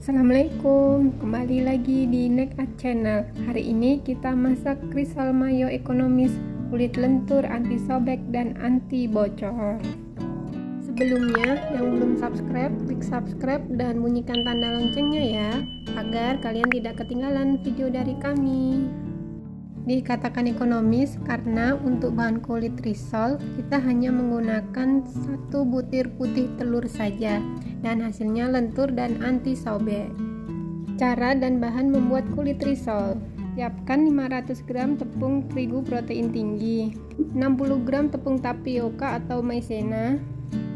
Assalamualaikum, kembali lagi di Nek Art Channel. Hari ini kita masak risol mayo ekonomis, kulit lentur, anti sobek dan anti bocor. Sebelumnya, yang belum subscribe, klik subscribe dan bunyikan tanda loncengnya ya, agar kalian tidak ketinggalan video dari kami. Dikatakan ekonomis karena untuk bahan kulit risol kita hanya menggunakan 1 butir putih telur saja dan hasilnya lentur dan anti sobek. Cara dan bahan membuat kulit risol: siapkan 500 gram tepung terigu protein tinggi, 60 gram tepung tapioka atau maizena,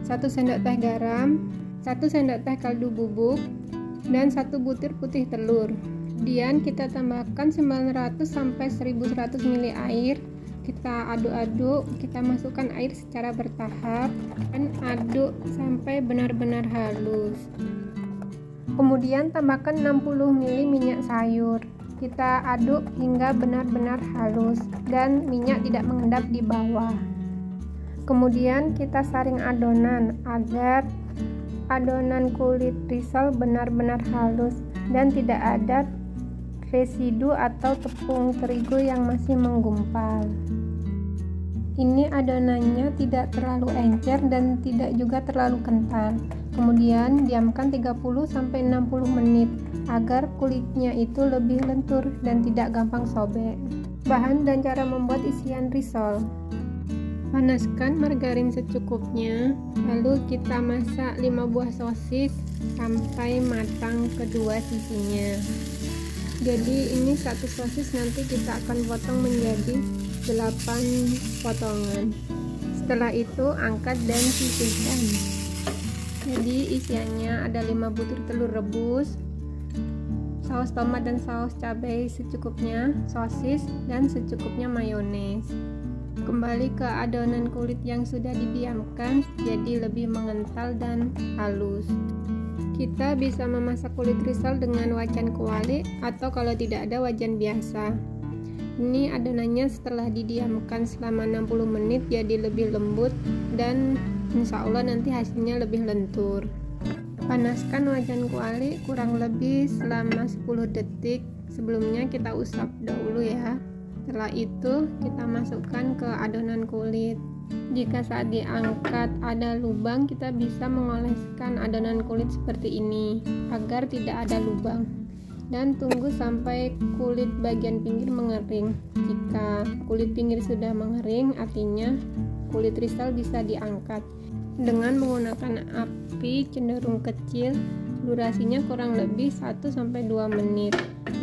1 sendok teh garam, 1 sendok teh kaldu bubuk, dan 1 butir putih telur. Kemudian kita tambahkan 900 sampai 1100 ml air. Kita aduk-aduk, kita masukkan air secara bertahap dan aduk sampai benar-benar halus. Kemudian tambahkan 60 ml minyak sayur. Kita aduk hingga benar-benar halus dan minyak tidak mengendap di bawah. Kemudian kita saring adonan agar adonan kulit risol benar-benar halus dan tidak ada residu atau tepung terigu yang masih menggumpal. Ini adonannya tidak terlalu encer dan tidak juga terlalu kental. Kemudian diamkan 30-60 menit agar kulitnya itu lebih lentur dan tidak gampang sobek. Bahan dan cara membuat isian risol: panaskan margarin secukupnya, lalu kita masak 5 buah sosis sampai matang kedua sisinya. Jadi ini 1 sosis nanti kita akan potong menjadi 8 potongan. Setelah itu angkat dan sisihkan. Jadi isiannya ada 5 butir telur rebus, saus tomat dan saus cabai secukupnya, sosis dan secukupnya mayones. Kembali ke adonan kulit yang sudah didiamkan jadi lebih mengental dan halus. Kita bisa memasak kulit risol dengan wajan kuali atau kalau tidak ada wajan biasa. Ini adonannya setelah didiamkan selama 60 menit jadi lebih lembut dan insya Allah nanti hasilnya lebih lentur. Panaskan wajan kuali kurang lebih selama 10 detik. Sebelumnya kita usap dahulu ya. Setelah itu kita masukkan ke adonan kulit. Jika saat diangkat ada lubang, kita bisa mengoleskan adonan kulit seperti ini agar tidak ada lubang, dan tunggu sampai kulit bagian pinggir mengering. Jika kulit pinggir sudah mengering, artinya kulit risol bisa diangkat dengan menggunakan api cenderung kecil. Durasinya kurang lebih 1-2 menit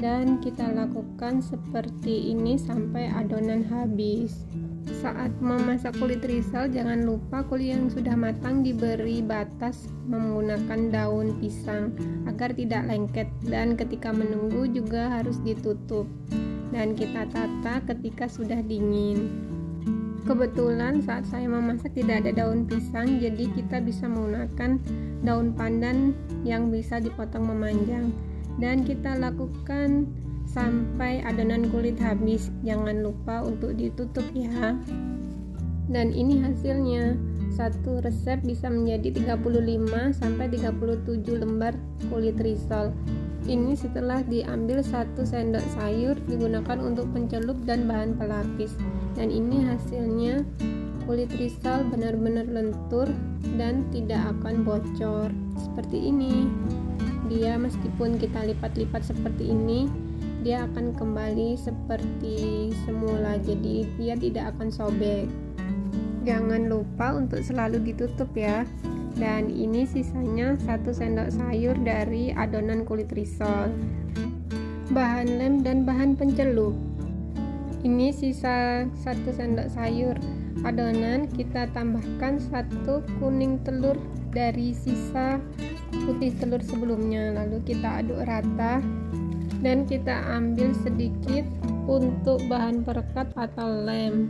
dan kita lakukan seperti ini sampai adonan habis. Saat memasak kulit risol, jangan lupa kulit yang sudah matang diberi batas menggunakan daun pisang agar tidak lengket, dan ketika menunggu juga harus ditutup dan kita tata ketika sudah dingin. Kebetulan saat saya memasak tidak ada daun pisang, jadi kita bisa menggunakan daun pandan yang bisa dipotong memanjang, dan kita lakukan sampai adonan kulit habis. Jangan lupa untuk ditutup ya. Dan ini hasilnya. Satu resep bisa menjadi 35 sampai 37 lembar kulit risol. Ini setelah diambil 1 sendok sayur digunakan untuk pencelup dan bahan pelapis. Dan ini hasilnya, kulit risol benar-benar lentur dan tidak akan bocor. Seperti ini. Dia meskipun kita lipat-lipat seperti ini, dia akan kembali seperti semula, jadi dia tidak akan sobek. Jangan lupa untuk selalu ditutup ya. Dan ini sisanya 1 sendok sayur dari adonan kulit risol. Bahan lem dan bahan pencelup: ini sisa 1 sendok sayur adonan, kita tambahkan 1 kuning telur dari sisa putih telur sebelumnya, lalu kita aduk rata dan kita ambil sedikit untuk bahan perekat atau lem.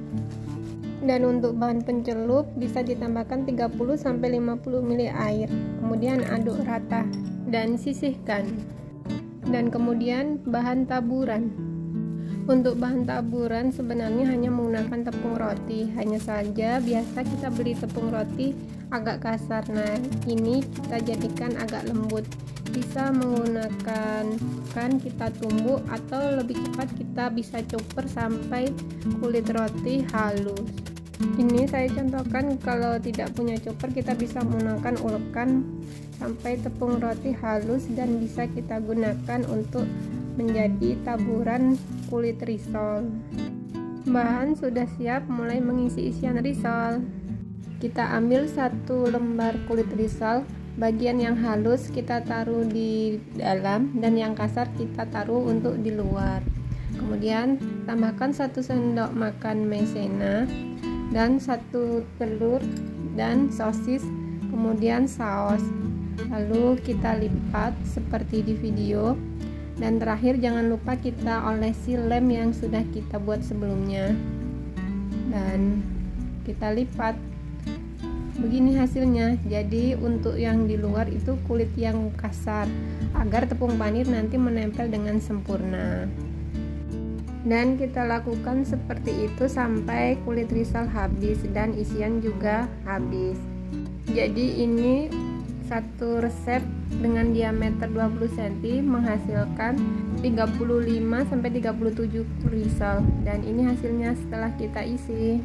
Dan untuk bahan pencelup bisa ditambahkan 30-50 ml air. Kemudian aduk rata dan sisihkan. Dan kemudian bahan taburan. Untuk bahan taburan sebenarnya hanya menggunakan tepung roti, hanya saja biasa kita beli tepung roti agak kasar. Nah, ini kita jadikan agak lembut. bisa menggunakan kita tumbuk, atau lebih cepat kita bisa chopper sampai kulit roti halus. Ini saya contohkan, kalau tidak punya chopper kita bisa menggunakan ulekan sampai tepung roti halus dan bisa kita gunakan untuk menjadi taburan kulit risol. Bahan sudah siap, mulai mengisi isian risol. Kita ambil 1 lembar kulit risol, bagian yang halus kita taruh di dalam dan yang kasar kita taruh untuk di luar. Kemudian tambahkan 1 sendok makan maizena dan 1 telur dan sosis, kemudian saus. Lalu kita lipat seperti di video, dan terakhir jangan lupa kita olesi lem yang sudah kita buat sebelumnya dan kita lipat. Begini hasilnya. Jadi untuk yang di luar itu kulit yang kasar agar tepung panir nanti menempel dengan sempurna. Dan kita lakukan seperti itu sampai kulit risol habis dan isian juga habis. Jadi ini satu resep dengan diameter 20 cm menghasilkan 35 sampai 37 risol, dan ini hasilnya setelah kita isi.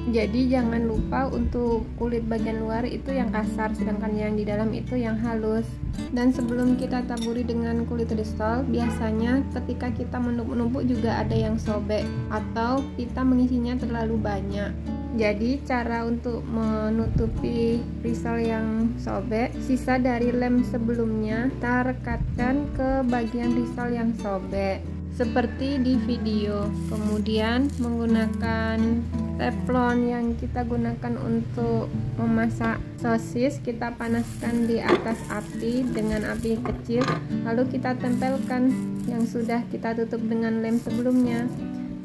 Jadi jangan lupa untuk kulit bagian luar itu yang kasar, sedangkan yang di dalam itu yang halus. Dan sebelum kita taburi dengan kulit risol, biasanya ketika kita menumpuk-numpuk juga ada yang sobek atau kita mengisinya terlalu banyak. Jadi cara untuk menutupi risol yang sobek, sisa dari lem sebelumnya kita rekatkan ke bagian risol yang sobek seperti di video. Kemudian menggunakan teflon yang kita gunakan untuk memasak sosis, kita panaskan di atas api dengan api kecil, lalu kita tempelkan yang sudah kita tutup dengan lem sebelumnya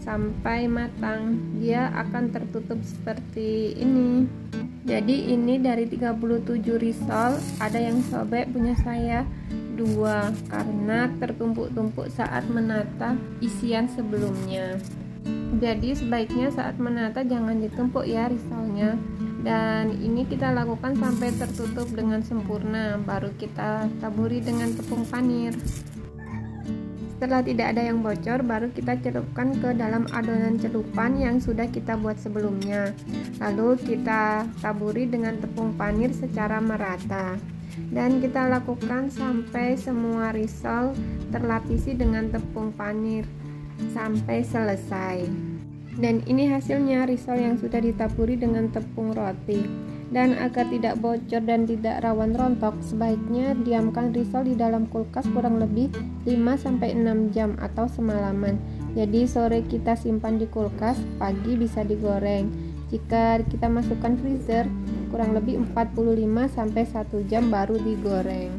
sampai matang. Dia akan tertutup seperti ini. Jadi ini dari 37 risol ada yang sobek, punya saya 2 karena tertumpuk-tumpuk saat menata isian sebelumnya. Jadi sebaiknya saat menata jangan ditumpuk ya risolnya. Dan ini kita lakukan sampai tertutup dengan sempurna, baru kita taburi dengan tepung panir. Setelah tidak ada yang bocor, baru kita celupkan ke dalam adonan celupan yang sudah kita buat sebelumnya. Lalu kita taburi dengan tepung panir secara merata. Dan kita lakukan sampai semua risol terlapisi dengan tepung panir sampai selesai. Dan ini hasilnya risol yang sudah ditaburi dengan tepung roti. Dan agar tidak bocor dan tidak rawan rontok, sebaiknya diamkan risol di dalam kulkas kurang lebih 5-6 jam atau semalaman. Jadi sore kita simpan di kulkas, pagi bisa digoreng. Jika kita masukkan freezer, kurang lebih 45-1 jam baru digoreng.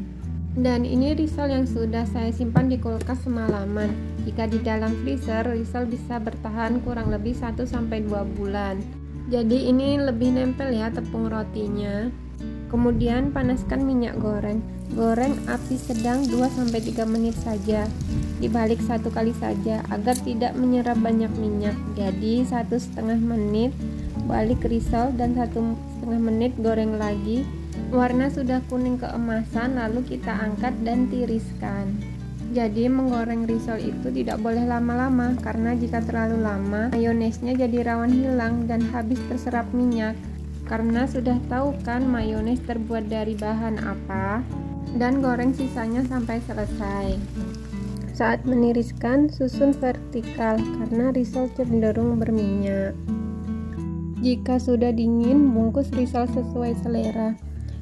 Dan ini risol yang sudah saya simpan di kulkas semalaman. Jika di dalam freezer, risol bisa bertahan kurang lebih 1-2 bulan. Jadi ini lebih nempel ya tepung rotinya. Kemudian panaskan minyak goreng. Goreng api sedang 2-3 menit saja. Dibalik 1 kali saja agar tidak menyerap banyak minyak. Jadi 1,5 menit balik risol dan 1,5 menit goreng lagi. Warna sudah kuning keemasan, lalu kita angkat dan tiriskan. Jadi menggoreng risol itu tidak boleh lama-lama, karena jika terlalu lama mayonesnya jadi rawan hilang dan habis terserap minyak. Karena sudah tahu kan mayones terbuat dari bahan apa. Dan goreng sisanya sampai selesai. Saat meniriskan, susun vertikal karena risol cenderung berminyak. Jika sudah dingin, bungkus risol sesuai selera.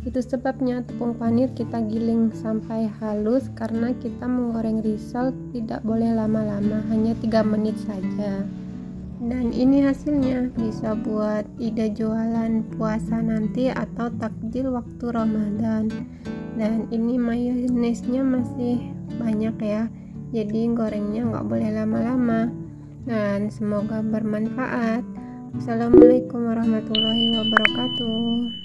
Itu sebabnya tepung panir kita giling sampai halus, karena kita menggoreng risol tidak boleh lama-lama, hanya 3 menit saja. Dan ini hasilnya, bisa buat ide jualan puasa nanti atau takjil waktu Ramadan. Dan ini mayonesnya masih banyak ya, jadi gorengnya nggak boleh lama-lama. Dan semoga bermanfaat. Assalamualaikum warahmatullahi wabarakatuh.